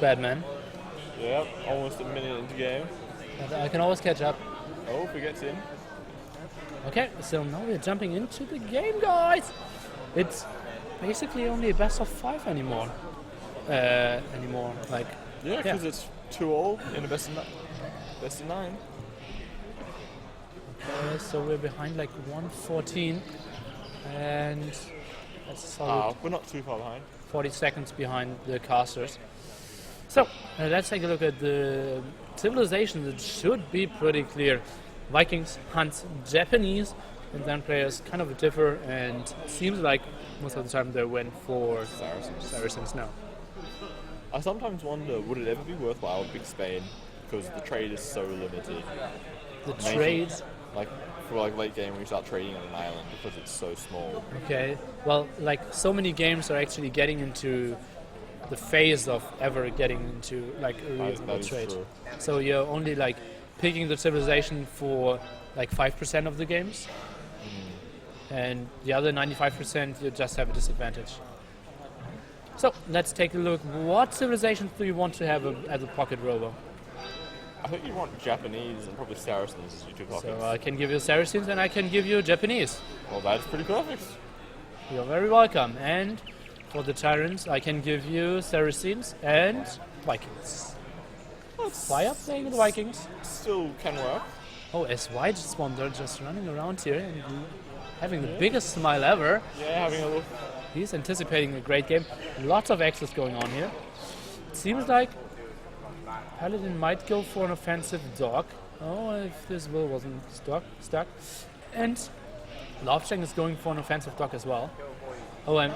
Bad man. Yep, almost a minute into game. But I can always catch up. Oh, he gets in. Okay, so now we're jumping into the game, guys. It's basically only a best of 5 anymore. Like Yeah, because it's 2-all in a best of 9. Okay, so we're behind like 114, and that's a solid we're not too far behind. 40 seconds behind the casters. So let's take a look at the civilizations. It should be pretty clear. Vikings, Huns, Japanese, and then players kind of differ, and it seems like most of the time they went for Saracens now. I sometimes wonder, would it ever be worthwhile to pick Spain? Because the trade is so limited. The trades? Like, for like late game when you start trading on an island because it's so small. Okay, well, like so many games are actually getting into the phase of ever getting into like a reasonable trade. True. So you're only like picking the civilization for like 5% of the games, and the other 95% you just have a disadvantage. So let's take a look. What civilizations do you want to have as a pocket rover? I think you want Japanese and probably Saracens as your two pockets. So I can give you Saracens and I can give you Japanese. Well, that's pretty perfect. You're very welcome. And for the TyRanTs, I can give you Saracens and Vikings. Why are playing with Vikings? Still can work. Oh, SY just wonder, just running around here and having the biggest smile ever. Yeah, having a look. He's anticipating a great game. Lots of access going on here. It seems like Paladin might go for an offensive dog. Oh, if this will wasn't stuck. And Lofcheng is going for an offensive dog as well. Oh, and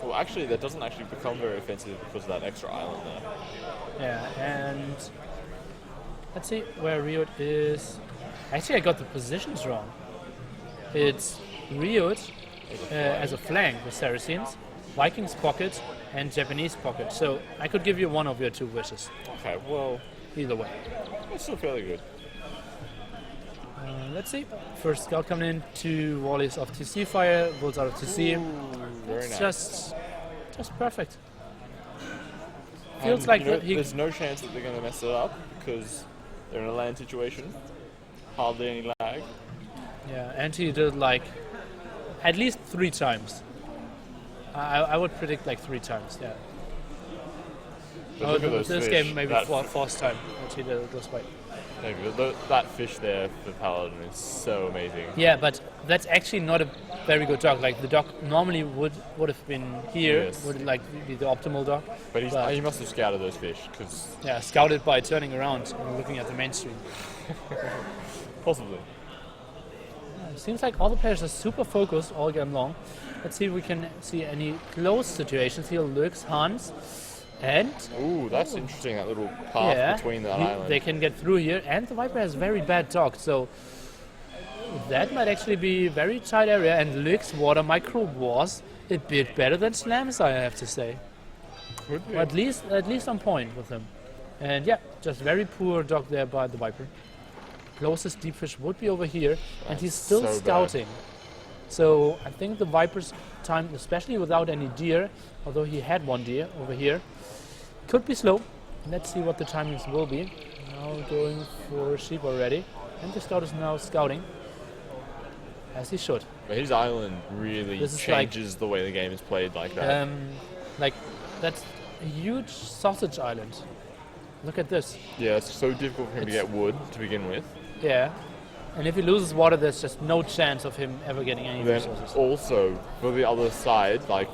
Well, actually, that doesn't actually become very offensive because of that extra island there. yeah, and let's see where Riot is. Actually, I got the positions wrong. It's Riot as a flank with Saracens, Vikings pocket, and Japanese pocket. So I could give you one of your two wishes. Okay, well, Either way. it's still fairly good. Let's see. First scout coming in, 2 volleys of TC fire, bolts out of TC. Very It's nice. just perfect. Feels like there's no chance that they're going to mess it up because they're in a land situation. Hardly any lag. Yeah, and he did like at least 3 times. I would predict like 3 times. Yeah. But look at those this fish. game maybe fourth time that he did it this way. That fish there for Paladin is so amazing. Yeah, but that's actually not a very good dog. Like the dog normally would have been here, Yes. would like be the optimal dog. But he must have scouted those fish because Yeah, scouted by turning around and looking at the main stream. possibly. It seems like all the players are super focused all game long. Let's see if we can see any close situations. Here lurks Hans. And Ooh, that's interesting, that little path between that island. they can get through here. And the Viper has very bad dog, so that might actually be a very tight area. And Lurk's water micro was a bit better than Slam's, I have to say. Could be. At least on point with him. And yeah, just very poor dog there by the Viper. Closest deep fish would be over here, and he's still so scouting. So I think the Viper's time, especially without any deer, although he had 1 deer over here, could be slow. Let's see what the timings will be. Now going for sheep already, and the scout is now scouting, as he should. But his island really changes the way the game is played like that. Like that's a huge sausage island. Look at this. Yeah, it's so difficult for him to get wood to begin with. Yeah. And if he loses water, there's just no chance of him ever getting any Then resources. also, for the other side, like,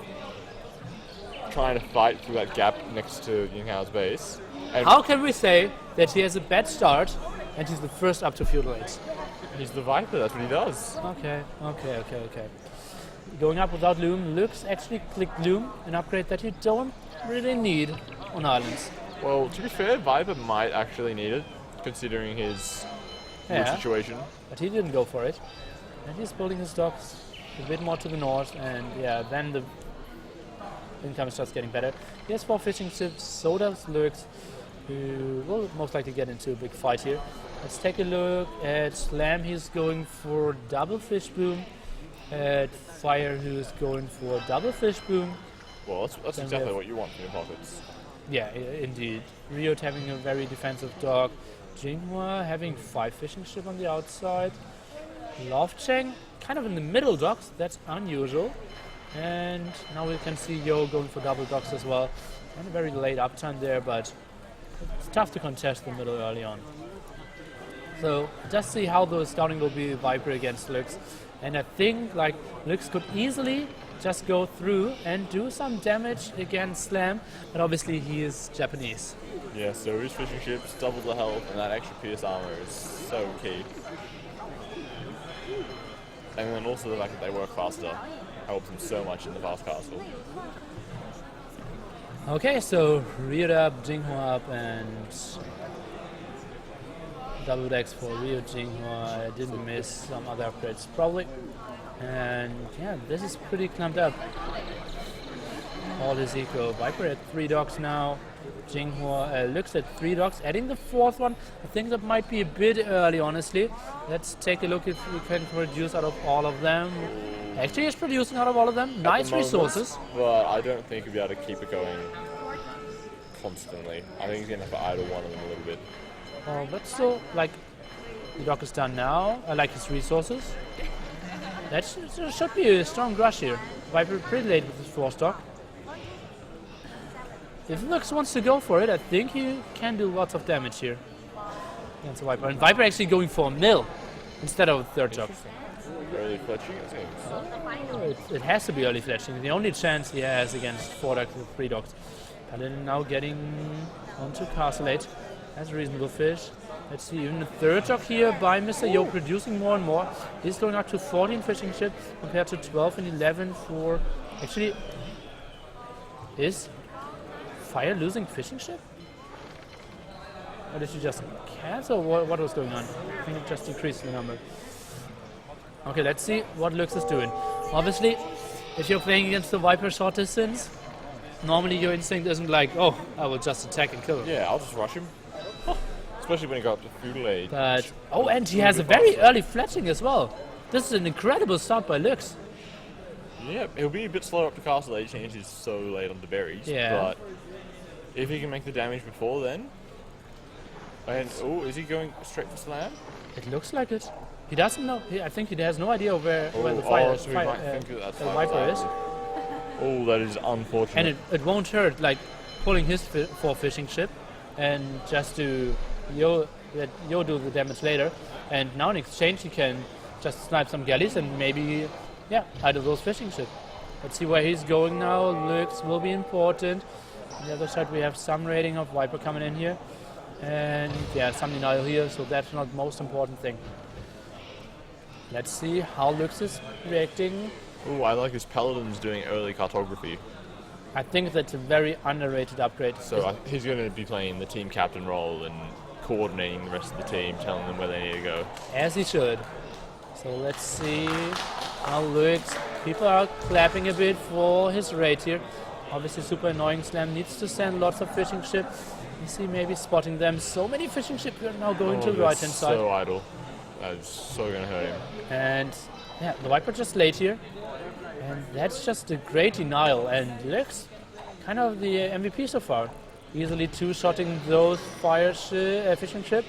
trying to fight through that gap next to Yinghao's base. And How can we say that he has a bad start and he's the first up to feudal age? he's the Viper, that's what he does. Okay. Going up without Loom, Lux actually clicked Loom, an upgrade that you don't really need on islands. Well, to be fair, Viper might actually need it, considering his wood situation. But he didn't go for it. And he's building his docks a bit more to the north, and yeah, then the income starts getting better. He has 4 fishing ships, so does Lurks, who will most likely get into a big fight here. Let's take a look at Slam. He's going for double fish boom. At Fire, who's going for double fish boom. Well, that's exactly what you want from your pockets. Yeah, indeed. Riot having a very defensive dock. Jinghua having 5 fishing ship on the outside. Lovecheng kind of in the middle docks, that's unusual. And now we can see Yo going for double docks as well. And a very late upturn there, but it's tough to contest the middle early on. So just see how the scouting will be Viper against Lux. And I think like Lux could easily just go through and do some damage against Slam, but obviously he is Japanese. Yeah, so his fishing ships double the health, and that extra pierce armor is so key. And then also the fact that they work faster helps them so much in the fast castle. Okay, so Riot up, Jinghua up, and double decks for Rio Jinghua. I didn't miss some other upgrades probably. And yeah, this is pretty clumped up. All is equal. Viper at 3 docks now. Jinghua looks at 3 docks, adding the 4th one. I think that might be a bit early, honestly. Let's take a look if we can produce out of all of them. Actually, he's producing out of all of them. Nice resources. But I don't think he'll be able to keep it going constantly. I think he's going to have to idle one of them a little bit. Oh, but still, like, the dock is done now. I like his resources. That should be a strong rush here. Viper pretty late with his 4th dock. If Lux wants to go for it, I think he can do lots of damage here against Viper. And Viper actually going for a mill instead of a 3rd dock. Early fletching, it seems. It has to be early fletching. The only chance he has against 4 docks with 3 docks. Paladin now getting onto Castle 8. That's a reasonable fish. Let's see, even the 3rd dock here by Mr. Yo producing more and more. He's going up to 14 fishing ships compared to 12 and 11 for... Actually, is Fire losing fishing ship? Or did she just cancel? What was going on? I think it just decreased the number. Okay, let's see what Lux is doing. Obviously, if you're playing against the Viper short distance, normally your instinct isn't like, oh, I will just attack and kill him. Yeah, I'll just rush him. Especially when he got up to feudal age. But, oh, and he has a very early fletching as well. This is an incredible start by Lux. Yeah, he'll be a bit slower up to castle age since he's so late on the berries. Yeah. But if he can make the damage before then. And, oh, is he going straight for slam? It looks like it. He doesn't know. I think he has no idea where the so he might think that that's Viper is. Oh, that is unfortunate. And it won't hurt, like, pulling his 4 fishing ship and just to let Yo do the damage later. And now in exchange he can just snipe some galleys and maybe, yeah, idle those fishing ships. Let's see where he's going now. Lux will be important. On the other side we have some raiding of Viper coming in here. And yeah, some denial here, so that's not the most important thing. Let's see how Lux is reacting. Oh, I like his paladins doing early cartography. I think that's a very underrated upgrade. So he's going to be playing the team captain role and coordinating the rest of the team, telling them where they need to go. As he should. So let's see how Lux. People are clapping a bit for his raid here. Obviously super annoying. Slam needs to send lots of fishing ships. You see maybe spotting them. So many fishing ships are now going to the right hand side. So idle. That is so going to hurt him. And yeah, the Viper just late here. And that's just a great denial. And Lux, kind of the MVP so far. Easily 2-shotting those fishing ship.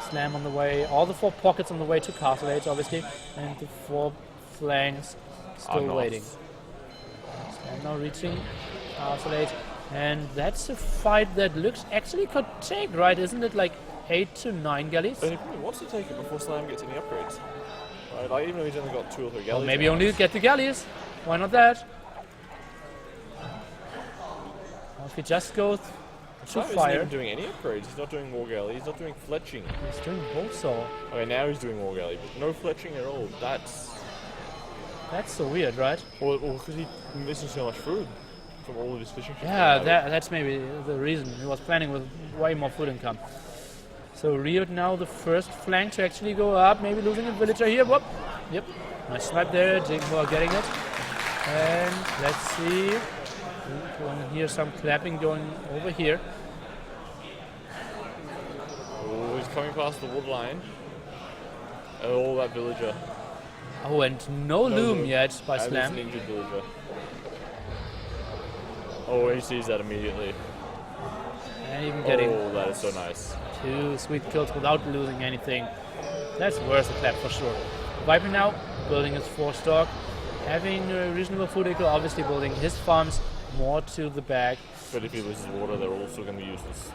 Slam on the way. All the 4 pockets on the way to Castle Age, obviously. And the 4 flanks still waiting. Slam now reaching Castle Age. And that's a fight that Lux actually could take, right? Isn't it like 8 to 9 galleys? And he probably wants to take it before Slam gets any upgrades. Right, like, even though he's only got 2 or 3 galleys. Or maybe only get the galleys. Why not that? Well, if he just goes to Slam fire. isn't even doing any upgrades. He's not doing war galley. He's not doing fletching. He's doing both so. Okay, now he's doing war galley, but no fletching at all. That's so weird, right? or because he misses so much food from all of his fishing ships. Yeah, that's maybe the reason. He was planning with way more food income. So Rio now the first flank to actually go up, maybe losing a villager here. Whoop. Yep, nice snipe there. Jinghua getting it. And let's see. We can hear some clapping going over here. Oh, he's coming past the wood line. Oh, that villager. Oh, and no loom yet by That Slam. is an injured villager. Oh, he sees that immediately. And even getting Oh, that is so nice. 2 sweet kills without losing anything. That's worth a clap for sure. Viper now building his 4-stock, having a reasonable food eco, obviously building his farms more to the back. But if he loses water, they're also going to be useless.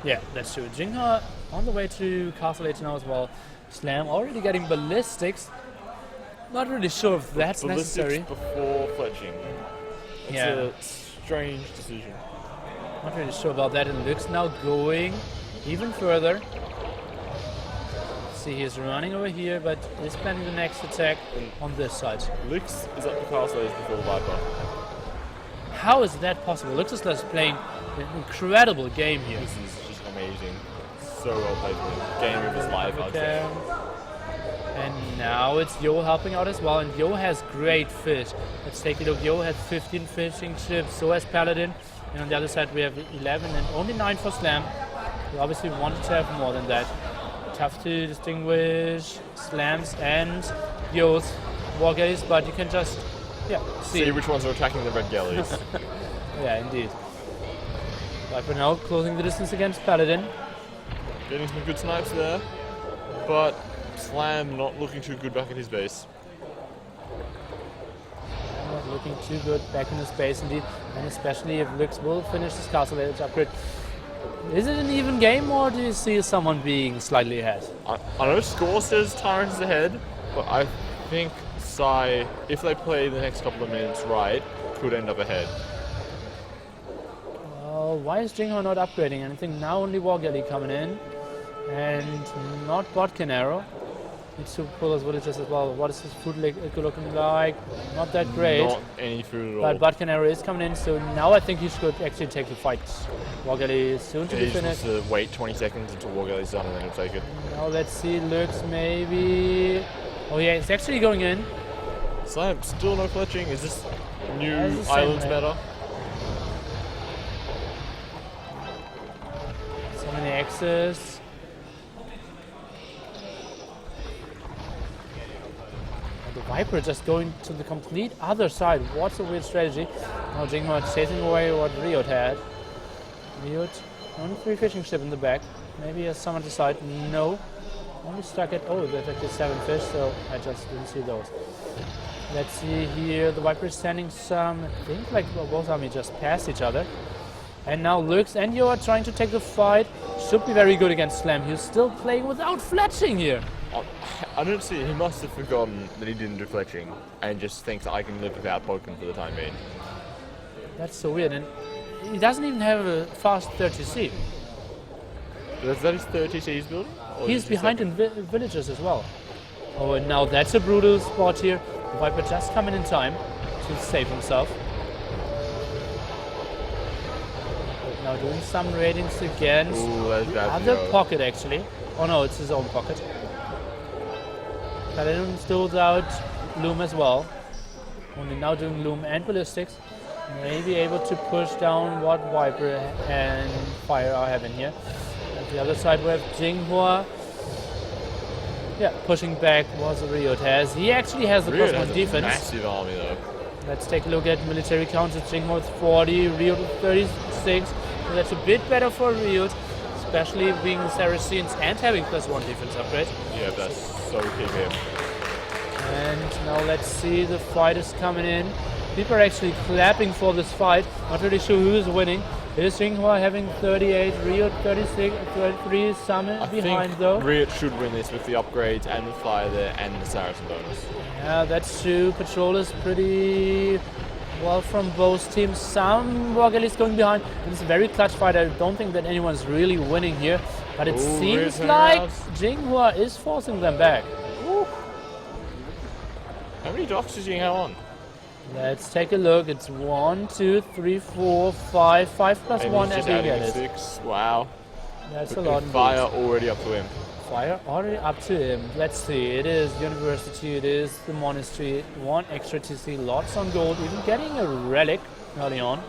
Yeah, that's true. Jingha on the way to Castle Age now as well. Slam already getting ballistics. Not really sure if that's Ballistics necessary. before fletching. It's Yeah. a strange decision. Not really sure about that. And Lux now going even further. See, he's running over here, but is planning the next attack on this side. Lix is up to Castle Age before Viper. How is that possible? Lux is just playing an incredible game here. This is just amazing. So well played for him. Game of his life, I'd say. And now it's Yo helping out as well, and Yo has great fish. Let's take a look. Yo has 15 fishing chips, so has Paladin. And on the other side we have 11 and only 9 for Slam. We obviously wanted to have more than that. Tough to distinguish Slams and Yo's war galleys, but you can just See which ones are attacking the red galleys. Yeah, indeed. Viper now closing the distance against Paladin. Getting some good snipes there, but Slam not looking too good back at his base. Not looking too good back in his base indeed, and especially if Lux will finish his Castle Age upgrade. Is it an even game, or do you see someone being slightly ahead? I know score says TyRanT is ahead, but I think Sai, if they play the next couple of minutes right, could end up ahead. Well, why is Jingho not upgrading anything? Now only War Galley coming in, and not Botkin Arrow. Needs to pull his villagers as well. What is his food looking like? Not that great. Not any food at all. But Botkin Arrow is coming in, so now I think he should actually take the fight. War Galley is soon to be He just finished. wants to wait 20 seconds until War Galley's done and then he'll take it. Now let's see, Lux maybe. Oh yeah, it's actually going in. Slam, still no fletching. Is this new That's the same islands way. better? So many X's. The Viper just going to the complete other side. What's a weird strategy. Now Jingho chasing away what Riot had. Riot, only 3 fishing ship in the back. Maybe he has some on the side. No. Only stuck at, oh, there's actually 7 fish, so I just didn't see those. Let's see here, the Viper is sending some, I think like both armies just passed each other. And now Lux and Yo are trying to take the fight. Should be very good against Slam. He's still playing without fletching here. I don't see. He must have forgotten that he didn't do fletching and just thinks I can live without Pokemon for the time being. That's so weird. And he doesn't even have a fast 30C. Is that his 30Cs building? Or He's is he behind in villages as well. Oh, and now that's a brutal spot here. The Viper just coming in time to save himself. But now doing some ratings against Ooh, that's the bad for other Yo. pocket actually. Oh no, it's his own pocket. Paladin still without Loom as well. Only now doing Loom and Ballistics. Maybe able to push down what Viper and Fire are having here. At the other side we have Jinghua. Yeah, pushing back what Riot has. He actually has the Riot plus has 1 a defense. massive army though. Let's take a look at military counts. Jinghua with 40, Riot with 36. So that's a bit better for Riot, especially being Saracens and having plus 1 defense upgrade. Yeah, that's so key for him. And now let's see, the fight is coming in. People are actually clapping for this fight. Not really sure who is winning. It is Jinghua having 38, Rio 36, 33, Summit I behind think though. Riot should win this with the upgrades and the fire there and the Saracen bonus. Yeah, that's true. Patrol is pretty well from both teams. Some Rogallis going behind. It's a very clutch fight. I don't think that anyone's really winning here. But it Ooh, seems Riot's like around. Jinghua is forcing them back. How many docks is Jinghua on? Let's take a look. It's 1, 2, 3, 4, 5. 5 plus And 1 he's as just we adding get a it. 6. Wow. That's a With lot. indeed. fire already up to him. Fire already up to him. Let's see. It is University. It is the Monastery. 1 extra TC. Lots on gold. Even getting a relic early on.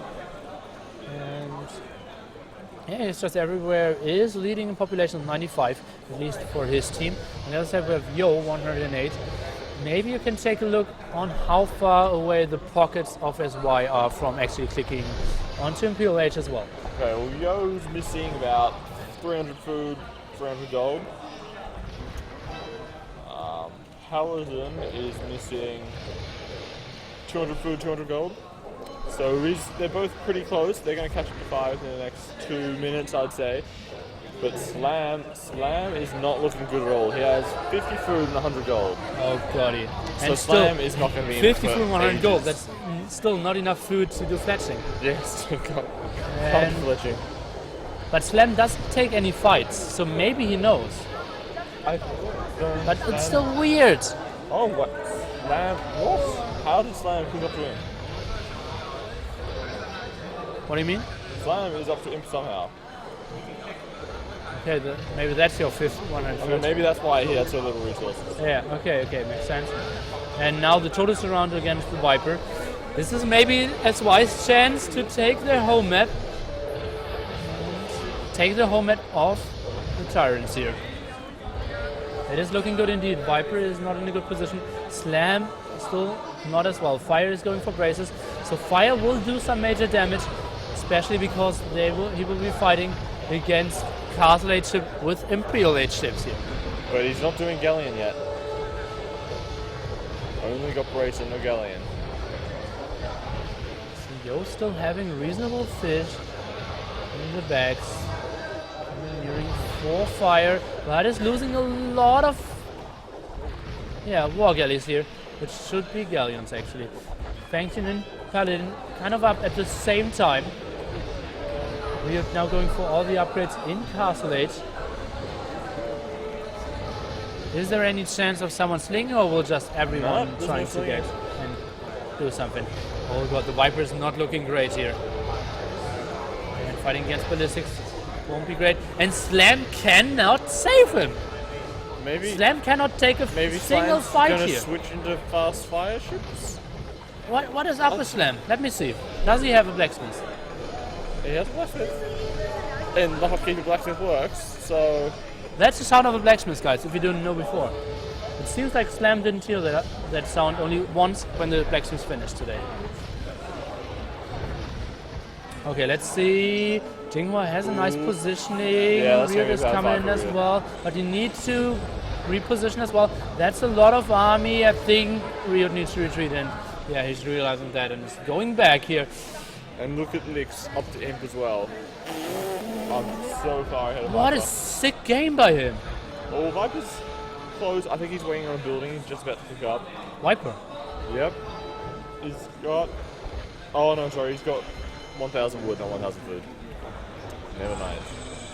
And yeah, it's just everywhere is leading in population of 95, at least for his team. On the other side we have Yo 108. Maybe you can take a look on how far away the pockets of SY are from actually clicking onto Imperial Age as well. Okay, well, Yo's missing about 300 food, 300 gold. Paladin is missing 200 food, 200 gold. So they're both pretty close. They're going to catch up to 5 in the next 2 minutes, I'd say. But Slam is not looking good at all. He has 50 food and 100 gold. Oh god, So and Slam still is not going to be 50 in it food, for 100 gold. ages. That's still not enough food to do fletching. Yes, can't And- fletching. But Slam doesn't take any fights, so maybe he knows. But it's still weird. Oh, what? Slam? What? How did Slam pick up to him? What do you mean? Slam is up to Imp somehow. Okay, maybe that's your fifth 100 I mean, maybe that's why he had so little resources. Yeah, okay, makes sense. And now the total surround against the Viper. This is maybe SY's chance to take their home map. Take the home map off the TyRanTs here. It is looking good indeed. Viper is not in a good position. Slam still not as well. Fire is going for braces. So Fire will do some major damage, especially because he will be fighting against Castle Age ship with Imperial Age ships here. But he's not doing Galleon yet. Only got Brace and no Galleon. So Yo still having reasonable fish in the bags. Nearing 4 fire, but is losing a lot of war galleys here, which should be galleons actually. Fangtin and Paladin kind of up at the same time. We are now going for all the upgrades in Castle Age. Is there any chance of someone slinging, or will just everyone No, trying there's no to get and do something? Oh god, the Viper is not looking great here. And fighting against ballistics won't be great. And Slam cannot save him. Maybe Slam cannot take a maybe single Slam's fight gonna here. switch into fast fire ships. What is up with Slam? Let me see. Does he have a blacksmith? He has blacksmith. And the hotkey for blacksmith works, so That's the sound of a blacksmith, guys, if you didn't know before. It seems like Slam didn't hear that sound only once when the blacksmith finished today. Okay, let's see. Jinghua has a nice positioning. Yeah, that's Ryuk gonna is be bad coming fight in for as Ryuk. well. But you need to reposition as well. That's a lot of army. I think Ryuk needs to retreat, and yeah, he's realizing that and is going back here. and look at Lix up to Imp as well. I'm so far ahead of What a Viper. sick game by him. Oh, Viper's close. I think he's waiting on a building. He's just about to pick up. Viper. Yep. He's got. Oh no, sorry. He's got 1,000 wood, not 1,000 food. Never mind.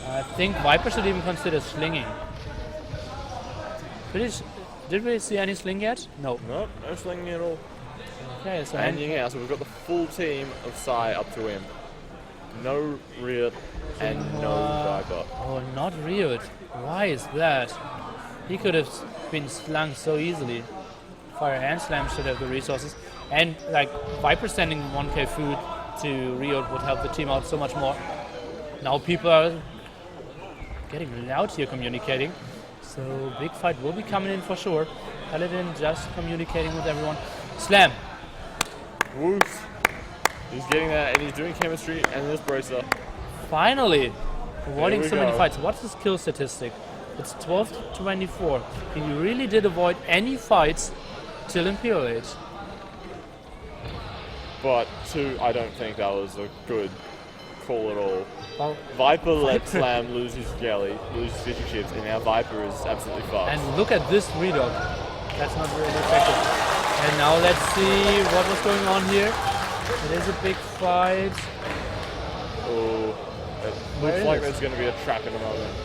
I think Viper should even consider slinging. Did we see any sling yet? No. Nope, no slinging at all. Okay, so And yeah, so we've got the full team of Psy up to him. No Riot and no Viper. Oh, not Ryuk. Why is that? He could have been slung so easily. Fire and Slam should have the resources. And like Viper sending 1k food to Ryuk would help the team out so much more. Now people are getting loud here communicating. So big fight will be coming in for sure. Paladin just communicating with everyone. Slam. Whoops. He's getting that and he's doing chemistry and this bracer. Finally, avoiding we so many go. fights. What's his kill statistic? It's 12 to 24. He really did avoid any fights till Imperial Age. But I don't think that was a good call at all. Well, Viper let Viper- Slam lose his galley, lose his fishing ships, and now Viper is absolutely fucked. and look at this redog. That's not really effective. And now let's see what was going on here. It is a big fight. Oh, it Where looks is like it? there's going to be a trap in a moment.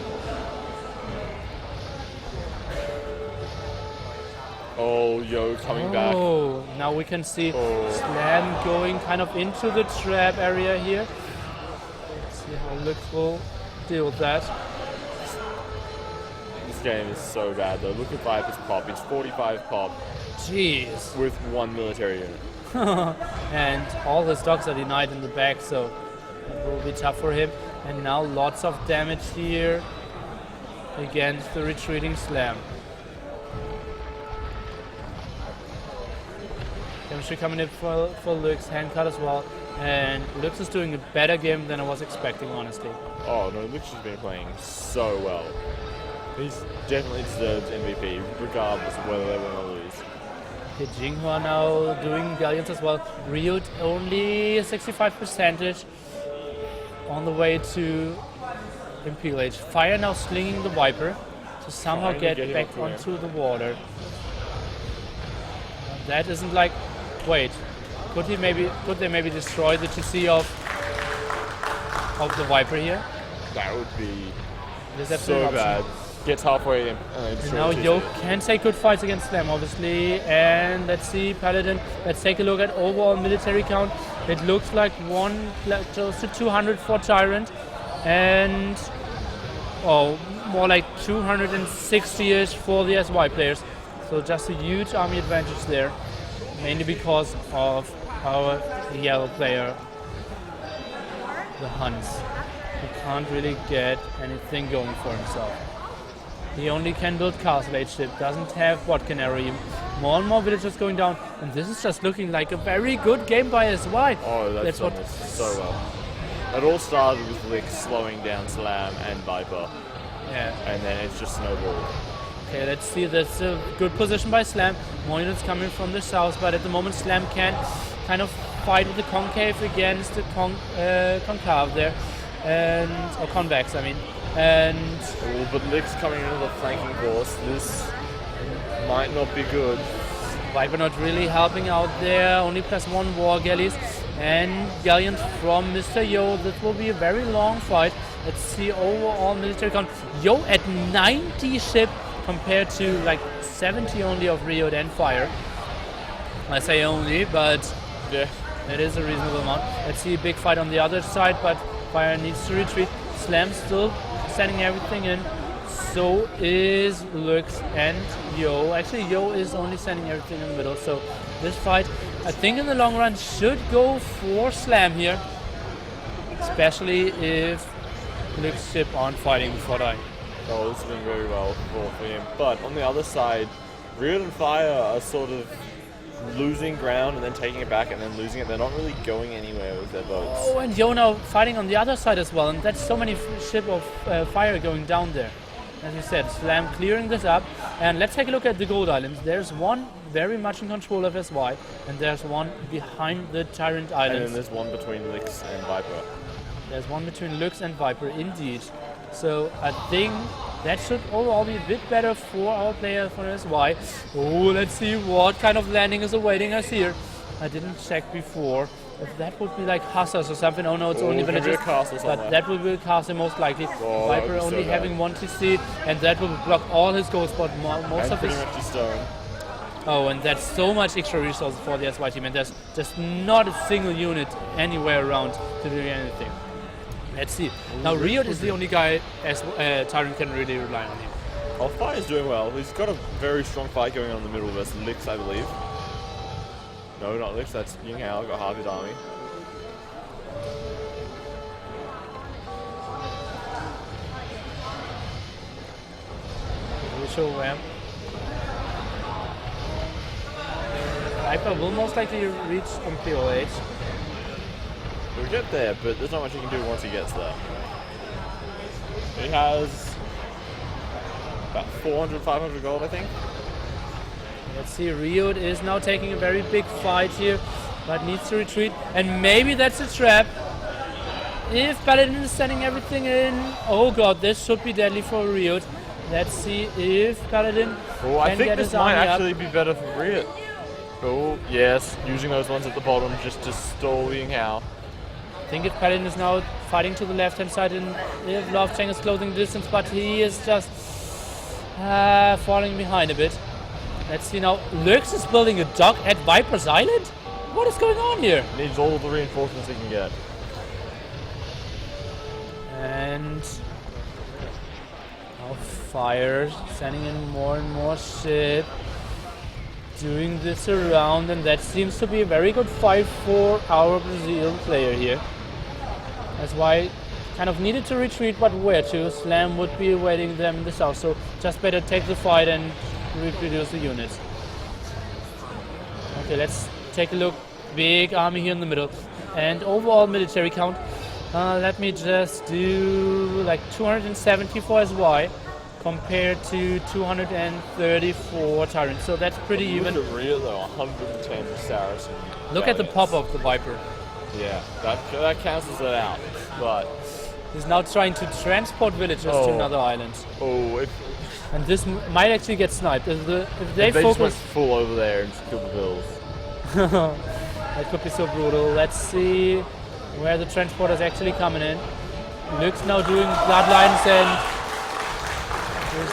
Oh, Yo coming back. Oh, now we can see Oh. Slam going kind of into the trap area here. Let's see how Lick will deal with that. This game is so bad though. Look at Viper's pop. It's 45 pop Jeez. with one military unit. And all his dogs are denied in the back, so it will be tough for him. And now lots of damage here against the retreating Slam. Chemistry coming in for Lux, hand cut as well. And Lux is doing a better game than I was expecting, honestly. Oh no, Lux has been playing so well. He's definitely deserves MVP, regardless of whether they win or lose. Okay, Jinghua now doing Galleons as well. Ryut only 65% on the way to Imperial Age. Fire now slinging the Viper to somehow get back onto the water. That isn't like, wait, could they maybe destroy the TC of the Viper here? That would be so bad. Gets halfway in. And now Yo can take good fights against them, obviously. And let's see, Paladin. Let's take a look at overall military count. It looks like close to 200 for TyRanT, and more like 260-ish for the SY players. So just a huge army advantage there, mainly because of our yellow player, the Huns. He can't really get anything going for himself. He only can build Castle Age ship, doesn't have Bot Canary. More and more villagers going down, and this is just looking like a very good game by SY. Oh, that's done this so well. It all started with Lick slowing down Slam and Viper. Yeah. And then it's just snowballed. Okay, let's see, that's a good position by Slam. More units coming from the south, but at the moment Slam can kind of fight with the Concave against the Concave there. Or Convex, I mean. But Lick's coming into the flanking force. This might not be good. Viper not really helping out there. Only +1 war galleys. And Galleon from Mr. Yo. This will be a very long fight. Let's see overall military count. Yo at 90 ship compared to like 70 only of Rio and Fire. I say only, but yeah, it is a reasonable amount. Let's see a big fight on the other side, but Fire needs to retreat. Slam still sending everything in. So is Lux and Yo. Actually, Yo is only sending everything in the middle. So this fight, I think in the long run, should go for Slam here. Especially if Lux ship aren't fighting before dying. Oh, this has been very well for him. But on the other side, Real and Fire are sort of losing ground and then taking it back and then losing it. They're not really going anywhere with their boats. Oh, and Yo now fighting on the other side as well. And that's so many ship of Fire going down there. As you said, Slam clearing this up. And let's take a look at the Gold Islands. There's one very much in control of SY, and there's one behind the TyRanT Islands. And then there's one between Lix and Viper. There's one between Lux and Viper, indeed. So I think that should overall be a bit better for our player for SY. Oh, let's see what kind of landing is awaiting us here. I didn't check before. If that would be like Hussars or something. Oh no, it's only villagers. But that will be a castle most likely. Oh, Viper only so having one TC, and that will block all his goals, but most of his. Pretty much stone. Oh, and that's so much extra resources for the SY team, and there's just not a single unit anywhere around to do anything. Let's see. Now Riot is the only guy TyRanT can really rely on him. Oh, Fire's doing well. He's got a very strong fight going on in the middle versus Lix, I believe. No, not Lix, that's Ying Hao, got half his army. Show ramp. Viper will most likely reach Imperial Age. He'll get there, but there's not much he can do once he gets there. He has about 400, 500 gold, I think. Let's see, Ryut is now taking a very big fight here, but needs to retreat. And maybe that's a trap. If Paladin is sending everything in, oh god, this should be deadly for Ryut. Let's see if Paladin Oh, I can think get this his might army actually up. be better for Ryut. Oh, yes, using those ones at the bottom just to stall Ying Hao. I think if Paladin is now fighting to the left-hand side, and if Love Chang is closing distance, but he is just falling behind a bit. Let's see now, Lux is building a dock at Viper's Island? What is going on here? Needs all the reinforcements he can get. And now Fire sending in more and more ship, doing this around, and that seems to be a very good fight for our Brazilian player here. That's why kind of needed to retreat, but where to? Slam would be awaiting them in the south, so just better take the fight and reproduce the units. Okay, let's take a look. Big army here in the middle. And overall military count, let me just do like 270 for SY compared to 234 TyRanT. So that's pretty even. Look at real though, 110 for Saracen. Look at the pop of the Viper. Yeah, that cancels it out. But he's now trying to transport villagers to another island. And this might actually get sniped if they focus. Just went full over there and just killed the bills. That could be so brutal. Let's see where the transporter's actually coming in. Luke's now doing bloodlines and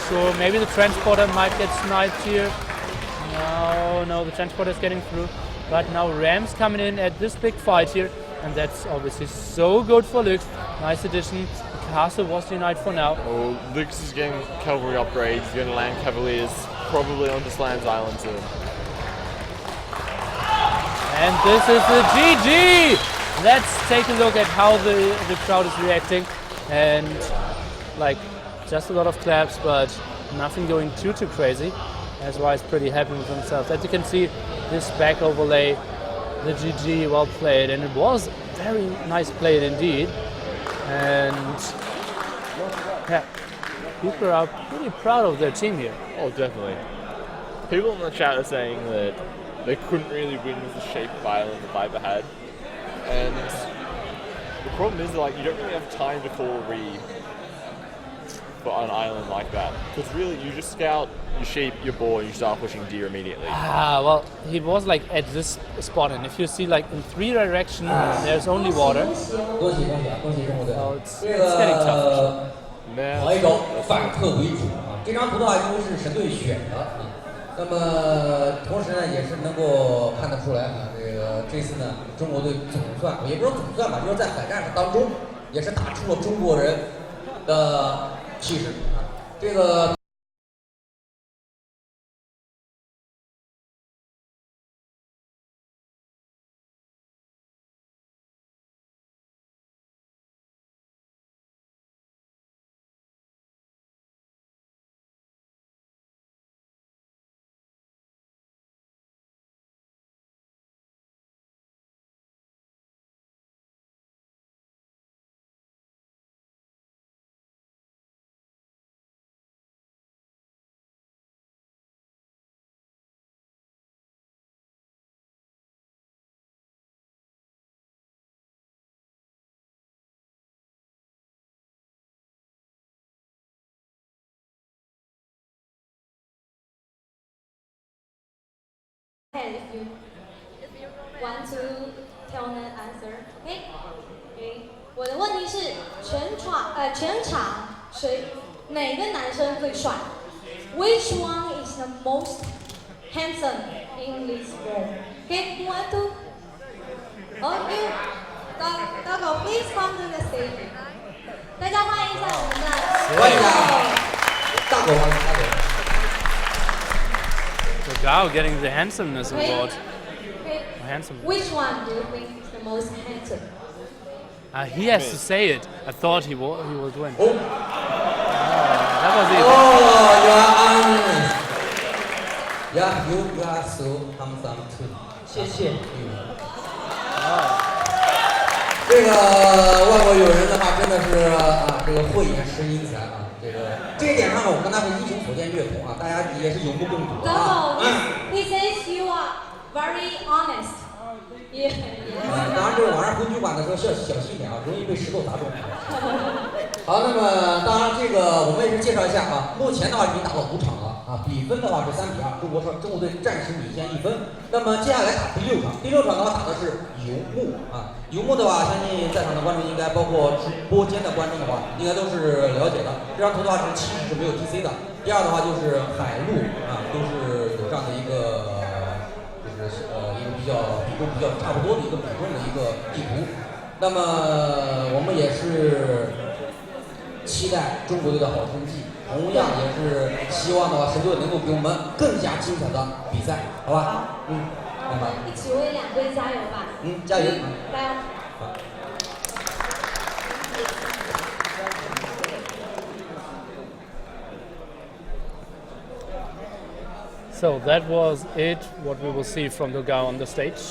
so maybe the transporter might get sniped here. No, the transporter's getting through. But now Ram's coming in at this big fight here, and that's obviously so good for Luke. Nice addition. The castle was denied for now. Oh, Luke's is getting cavalry upgrades. He's going to land cavaliers probably on this land's island soon. And this is the GG! Let's take a look at how the crowd is reacting. And like, just a lot of claps, but nothing going too crazy. SY is pretty happy with himself. As you can see, this back overlay, the GG, well played. And it was very nice played indeed. And yeah, people are pretty proud of their team here. Oh, definitely. People in the chat are saying that they couldn't really win with the shape of island the Viper had. And the problem is, like, you don't really have time to call a read for an island like that. Because really, you just scout your sheep, your boar, and you start pushing deer immediately. Well, he was like at this spot, and if you see like in 3 directions, there's only water. So it's getting tough. 跑一招反客为主啊！这张图的话，因为是神队选的啊，那么同时呢，也是能够看得出来啊，这次呢，中国队总算也不是总算吧，就是在海战当中，也是打出了中国人的气势啊，这个。If you want to tell an answer, okay? Okay. 我的问题是全场哪个男生最帅 ？Which one is the most handsome in this room? Okay, who want to? Okay, Gago, please come to the stage. 大家欢迎一下我们的欢迎大狗，大狗。 Gao getting the handsomeness award. Okay. Handsome. Which one do you think is the most handsome? He has to say it. I thought he would win. Oh. That was easy. Oh, you are honest. Yeah, you are so handsome too. 谢谢。这个外国友人的话，真的是啊，这个慧眼识英才啊。这一点上呢，我跟他是英雄所见略同啊，大家也是有目共睹啊。He says you are very honest. Yeah. 当然，这个晚上回旅馆的时候需要小心点啊，容易被石头砸中。好，那么当然这个我们也是介绍一下啊，目前的话已经打到5场了啊，比分的话是3比2，中国队暂时领先1分。那么接下来打第6场，第6场的话打的是游牧啊，游牧的话，相信在场的观众应该包括直播间的观众的话，应该都是了解的。这张图的话是70是没有 TC 的，第二的话就是海陆啊都是有这样的一个。 一个比较比重比较差不多的一个比重的一个地图，那么我们也是期待中国队的好成绩，同样也是希望的话，神队能够给我们更加精彩的比赛，好吧？那么一起为2队加油吧！加油！加油！ So that was it. What we will see from Dogao on the stage.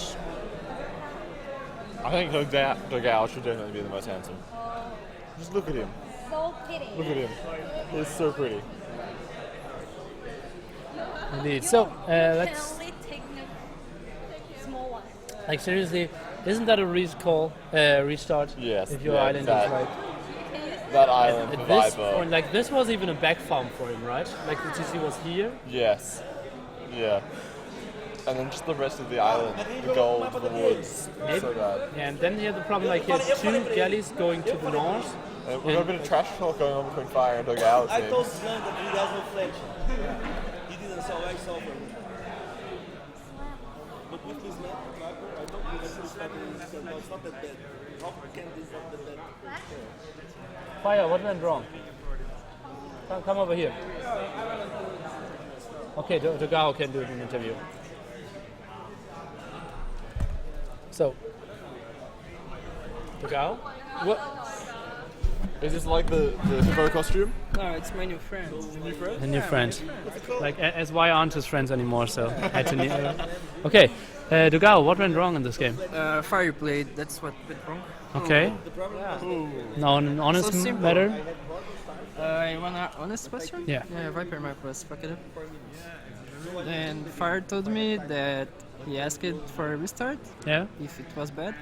I think Dogao should definitely be the most handsome. Just look at him. So pretty. Look at him. He's so pretty. Indeed. So Can let's only take the small one. like seriously, isn't that a restart? Yes, If your yeah, island that- is like That island at for this Viper. point, like this was even a back farm for him, right? Like the TC was here. Yes. Yeah. And then just the rest of the island, the gold, the woods, so bad. Yeah, and then he had the problem like he has two galleys going to the north. We've got a bit of trash talk going on between Fire and Dogao. I told Sven that he has no flex. He didn't solve I solved it. But with this map, I don't believe that this map is no, it's not that bad. Hopper can is not that bad. Fire, what went wrong? Come over here. Okay, Dogao can do an interview. So, Dogao, what? Is this like the Hippo costume? No, it's my new friend. New friend? A new friend. Like, as why aren't his friends anymore? So, had to need. Okay, Dogao, what went wrong in this game? Fire played, that's what went wrong. Okay. No, an honest So simple. matter. You want an honest question? Yeah. Yeah, Viper map was fucked up. Then Fire told me that he asked for a restart Yeah. if it was bad.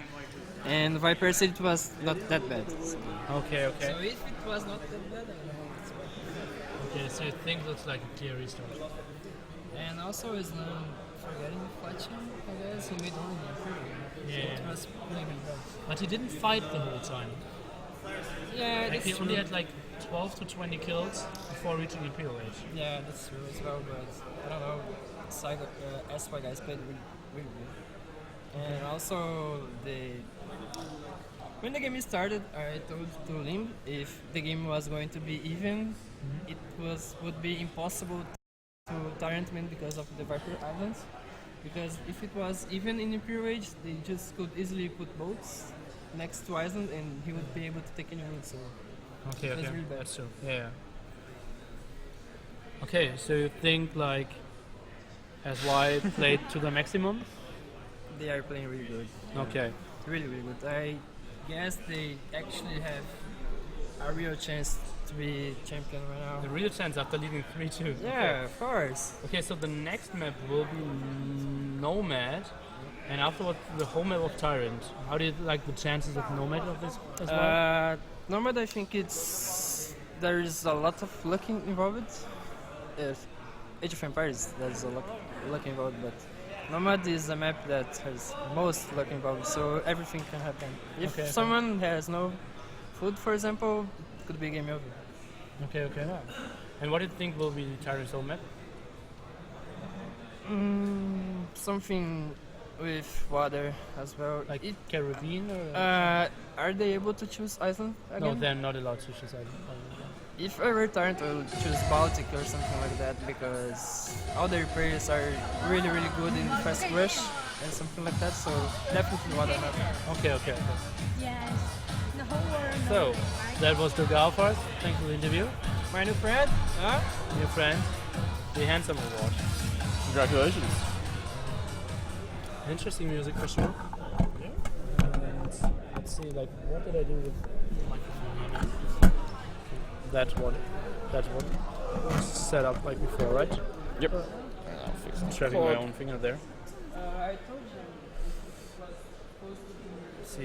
And Viper said it was not that bad. So Okay. Okay. if it was not that bad, I don't know. It's bad. Okay. So you think looks like a clear restart. And also is forgetting Fletching, I guess. He made only the improvement. Yeah. So it was maybe bad. But he didn't fight the whole time. Yeah, Like that's he true. only had like 12 to 20 kills before reaching the POH. Yeah, that's true as well, but I don't know. SY guys played really good. And also, when the game started, I told to Limb if the game was going to be even, it would be impossible to TyRanT win because of the Viper Islands. Because if it was even in Imperial Age, they just could easily put boats next to Iceland and he would be able to take any win. So Okay. It's Okay. really bad. That's true. Yeah. Okay. So you think like SY played to the maximum? they are playing really good. Okay. Really, really good. I guess they actually have a real chance to be champion right now. The real chance after leading 3-2. Yeah, of course. Okay, so the next map will be Nomad, and afterward the home map of TyRanT. How do you like the chances of Nomad of this as well? Nomad, I think there's a lot of luck involved. Age of Empires, there's a lot luck involved, but Nomad is a map that has most luck involved, so everything can happen. If Okay. someone has no food, for example, it could be game over. Okay. And what do you think will be TyRanT's home map? Something with water as well. Like It, Caribbean or? are they able to choose Iceland no, again? they're not allowed to choose Iceland. If I were TyRanT, I would choose Baltic or something like that because all their players are really, really good in fast rush and something like that. So definitely water map. Okay. Yes. The whole world. So that was Dogao for us. Thanks for the interview. My new friend, huh? Dear friend, the Handsome Award. Congratulations. Interesting music for sure. And let's see, like, what did I do with the microphone? That's what was set up like before, right? Yep. I'm trapping my own finger there. I told you.